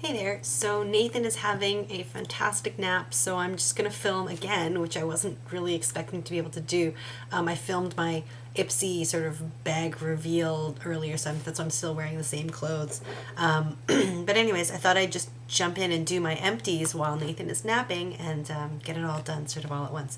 Hey there, so Nathan is having a fantastic nap, so I'm just going to film again, which I wasn't really expecting to be able to do. I filmed my Ipsy sort of bag reveal earlier, so that's why I'm still wearing the same clothes. But anyways, I thought I'd just jump in and do my empties while Nathan is napping and get it all done sort of all at once.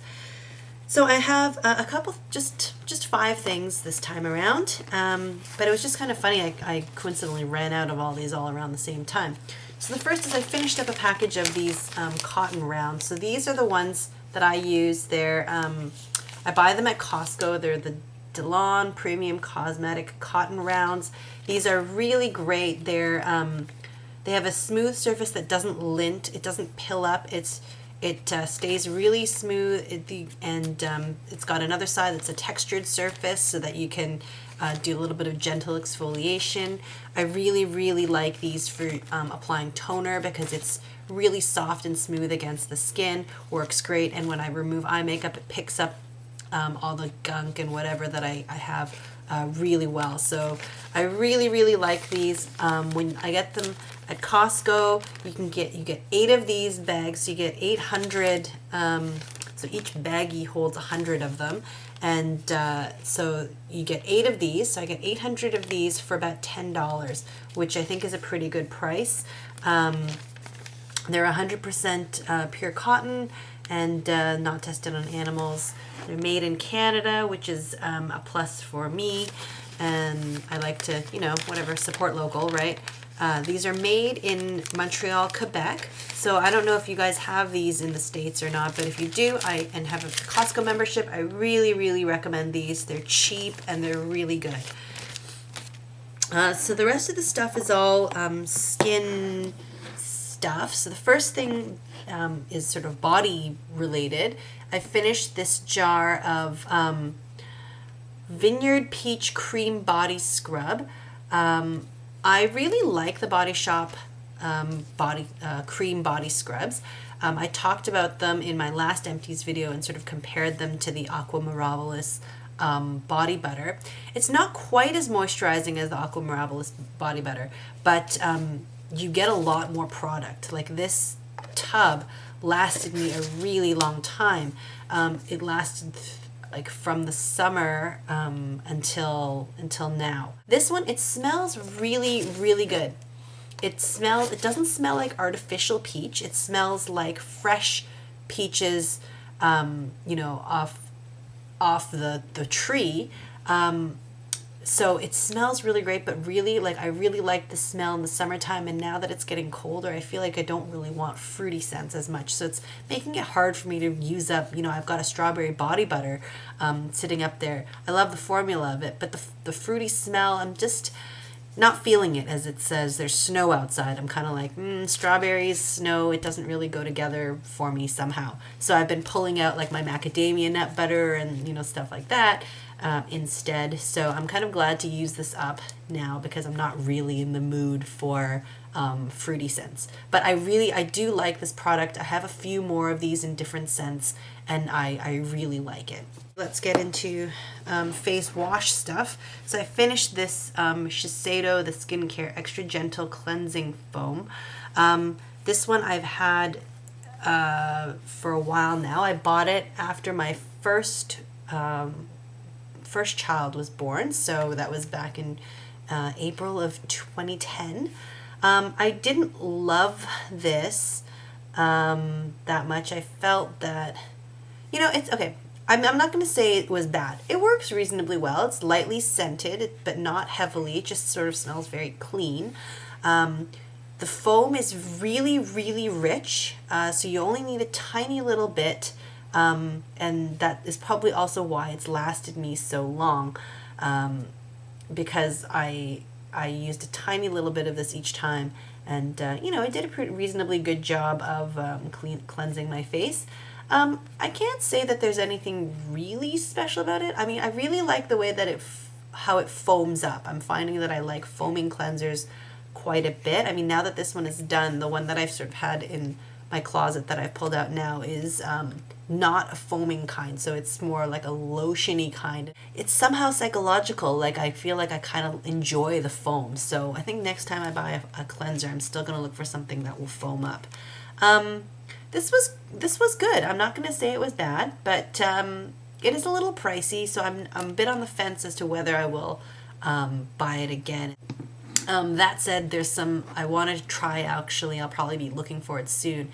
So I have a couple, just 5 things this time around, but it was just kind of funny. I coincidentally ran out of all these all around the same time. So the first is I finished up a package of these cotton rounds. So these are the ones that I use. I buy them at Costco. They're the Delon Premium Cosmetic Cotton Rounds. These are really great. They have a smooth surface that doesn't lint. It doesn't pill up. It stays really smooth, and it's got another side that's a textured surface so that you can do a little bit of gentle exfoliation. I really like these for applying toner because it's really soft and smooth against the skin, works great, and when I remove eye makeup it picks up all the gunk and whatever that I have really well. So I really like these. When I get them at Costco, you get 8 of these bags. So you get 800. So each baggie holds 100 of them, and so you get 8 of these. So I get 800 of these for about $10, which I think is a pretty good price. They're 100% pure cotton and not tested on animals. They're made in Canada, which is a plus for me, and I like to, whatever, support local, right? These are made in Montreal, Quebec. So I don't know if you guys have these in the States or not, but if you do and have a Costco membership, I really recommend these. They're cheap and they're really good. So the rest of the stuff is all skin stuff. So the first thing is sort of body related. I finished this jar of Vineyard Peach Cream Body Scrub. I really like the Body Shop cream body scrubs. I talked about them in my last Empties video and sort of compared them to the Aqua Mirabilis body butter. It's not quite as moisturizing as the Aqua Mirabilis body butter, but you get a lot more product. Like this tub lasted me a really long time. It lasted like from the summer until now. This one, it smells really good. It doesn't smell like artificial peach. It smells like fresh peaches, off the tree. So it smells really great, but I really like the smell in the summertime, and now that it's getting colder, I feel like I don't really want fruity scents as much. So it's making it hard for me to use up, I've got a strawberry body butter sitting up there. I love the formula of it, but the fruity smell, I'm just not feeling it. As it says, there's snow outside. I'm kind of like, strawberries, snow, it doesn't really go together for me somehow. So I've been pulling out like my macadamia nut butter and, stuff like that. Instead. So I'm kind of glad to use this up now because I'm not really in the mood for fruity scents. But I do like this product. I have a few more of these in different scents, and I really like it. Let's get into face wash stuff. So I finished this Shisedo, the Skincare Extra Gentle Cleansing Foam. This one I've had for a while now. I bought it after my first child was born, so that was back in April of 2010. I didn't love this that much. I felt that, it's okay. I'm not going to say it was bad. It works reasonably well. It's lightly scented, but not heavily. It just sort of smells very clean. The foam is really rich, so you only need a tiny little bit. And that is probably also why it's lasted me so long, because I used a tiny little bit of this each time, and it did a pretty reasonably good job of cleansing my face. I can't say that there's anything really special about it. I mean, I really like the way that how it foams up. I'm finding that I like foaming cleansers quite a bit. I mean, now that this one is done, the one that I've sort of had in my closet that I've pulled out now is not a foaming kind, so it's more like a lotiony kind. It's somehow psychological, like I feel like I kind of enjoy the foam. So I think next time I buy a cleanser, I'm still gonna look for something that will foam up. This was good. I'm not gonna say it was bad, but it is a little pricey, so I'm a bit on the fence as to whether I will buy it again. That said, there's some I wanted to try actually. I'll probably be looking for it soon.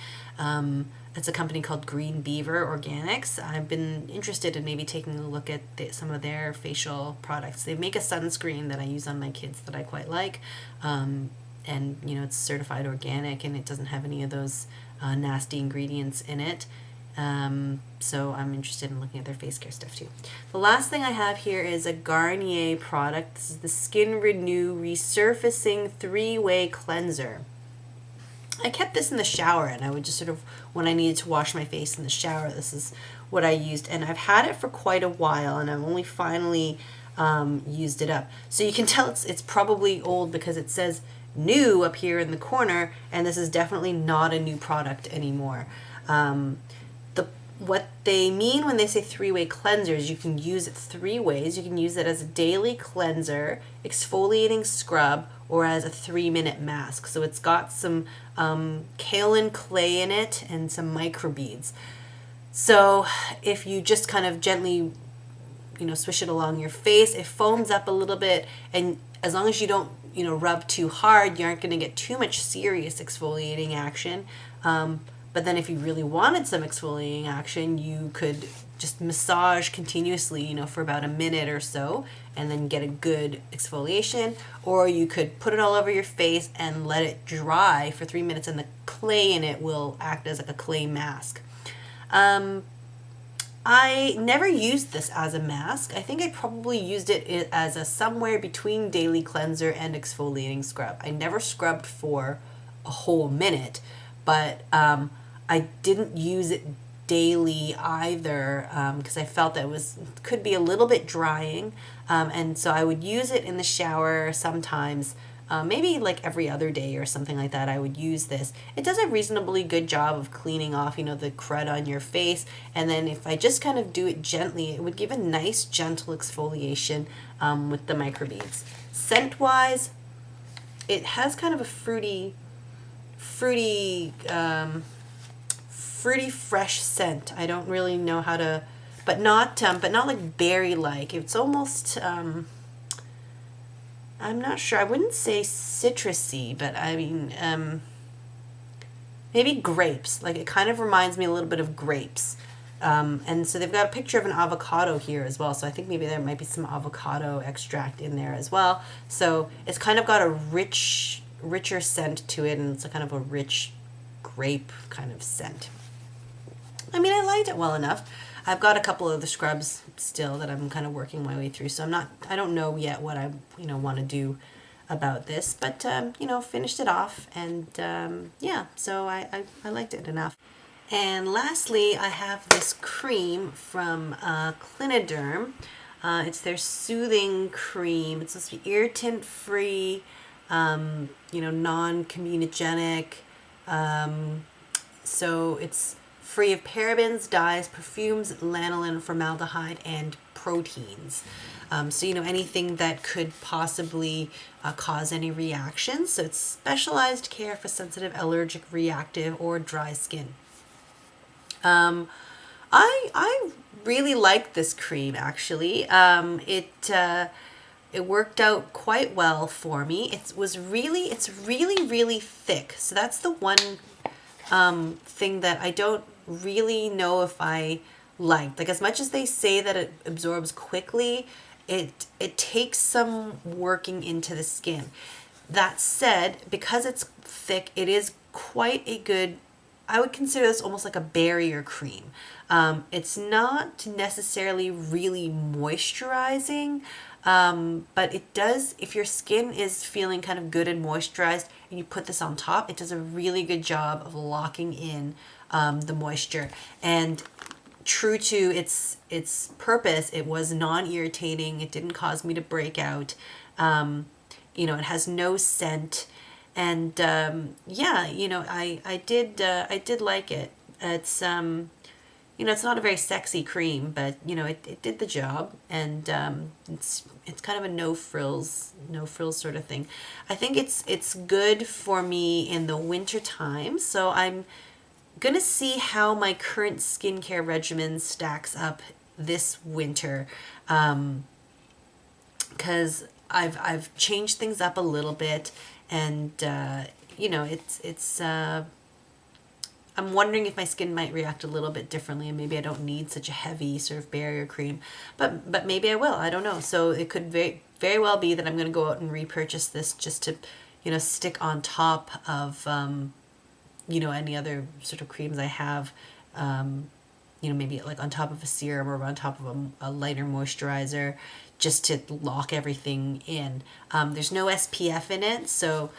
It's a company called Green Beaver Organics. I've been interested in maybe taking a look at some of their facial products. They make a sunscreen that I use on my kids that I quite like. And, you know, it's certified organic and it doesn't have any of those nasty ingredients in it. So I'm interested in looking at their face care stuff too. The last thing I have here is a Garnier product. This is the Skin Renew Resurfacing 3-Way Cleanser. I kept this in the shower, and I would just sort of, when I needed to wash my face in the shower, this is what I used. And I've had it for quite a while, and I've only finally used it up. So you can tell it's probably old because it says new up here in the corner, and this is definitely not a new product anymore. What they mean when they say 3-way cleansers, you can use it 3 ways. You can use it as a daily cleanser, exfoliating scrub, or as a 3-minute mask. So it's got some kaolin clay in it and some microbeads. So if you just kind of gently, you know, swish it along your face, it foams up a little bit, and as long as you don't, you know, rub too hard, you aren't going to get too much serious exfoliating action. But then if you really wanted some exfoliating action, you could just massage continuously, you know, for about a minute or so, and then get a good exfoliation. Or you could put it all over your face and let it dry for 3 minutes, and the clay in it will act as like a clay mask. I never used this as a mask. I think I probably used it as a somewhere between daily cleanser and exfoliating scrub. I never scrubbed for a whole minute, but I didn't use it daily either because I felt that could be a little bit drying, and so I would use it in the shower sometimes, maybe like every other day or something like that. I would use this. It does a reasonably good job of cleaning off, you know, the crud on your face, and then if I just kind of do it gently, it would give a nice gentle exfoliation with the microbeads. Scent wise, it has kind of a fruity fresh scent. I don't really know how to, but not like berry like. It's almost I'm not sure. I wouldn't say citrusy, but I mean maybe grapes. Like it kind of reminds me a little bit of grapes. And so they've got a picture of an avocado here as well. So I think maybe there might be some avocado extract in there as well. So it's kind of got a richer scent to it, and it's a kind of a rich grape kind of scent. I mean, I liked it well enough. I've got a couple of the scrubs still that I'm kind of working my way through, so I don't know yet what I, you know, want to do about this, but, you know, finished it off, and, yeah, so I liked it enough. And lastly, I have this cream from Cliniderm. It's their soothing cream. It's supposed to be irritant-free, you know, non-comedogenic, so it's free of parabens, dyes, perfumes, lanolin, formaldehyde, and proteins. So, you know, anything that could possibly cause any reactions. So it's specialized care for sensitive, allergic, reactive, or dry skin. I really liked this cream, actually. It worked out quite well for me. It's really thick. So that's the one thing that I don't really know if I liked. Like, as much as they say that it absorbs quickly, it takes some working into the skin. That said, because it's thick, it is quite a good, I would consider this almost like a barrier cream. It's not necessarily really moisturizing, but it does, if your skin is feeling kind of good and moisturized and you put this on top, it does a really good job of locking in the moisture. And true to its purpose, it was non-irritating. It didn't cause me to break out. You know, it has no scent. And yeah, you know, I did like it. It's it's not a very sexy cream, but it did the job, and it's kind of a no frills sort of thing. I think it's good for me in the winter time, so I'm gonna see how my current skincare regimen stacks up this winter, because I've changed things up a little bit, and it's I'm wondering if my skin might react a little bit differently, and maybe I don't need such a heavy sort of barrier cream, but maybe I will. I don't know. So it could very well be that I'm going to go out and repurchase this just to, stick on top of any other sort of creams I have. Maybe like on top of a serum or on top of a lighter moisturizer, just to lock everything in. There's no SPF in it, so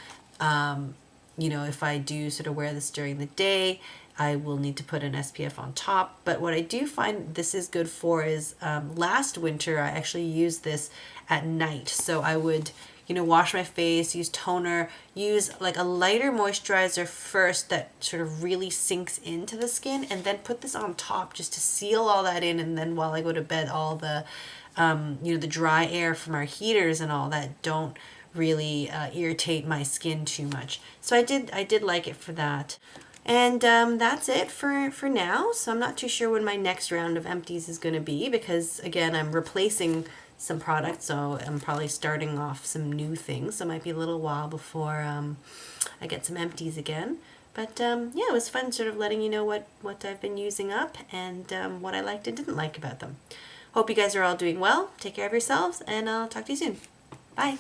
if I do sort of wear this during the day, I will need to put an SPF on top. But what I do find this is good for is, last winter I actually used this at night. So I would, wash my face, use toner, use like a lighter moisturizer first that sort of really sinks into the skin, and then put this on top just to seal all that in. And then while I go to bed, all the, the dry air from our heaters and all that don't really irritate my skin too much. So I did like it for that. And that's it for now. So I'm not too sure when my next round of empties is going to be, because again, I'm replacing some products, so I'm probably starting off some new things. So it might be a little while before I get some empties again. But yeah, it was fun sort of letting you know what I've been using up, and what I liked and didn't like about them. Hope you guys are all doing well. Take care of yourselves, and I'll talk to you soon. Bye.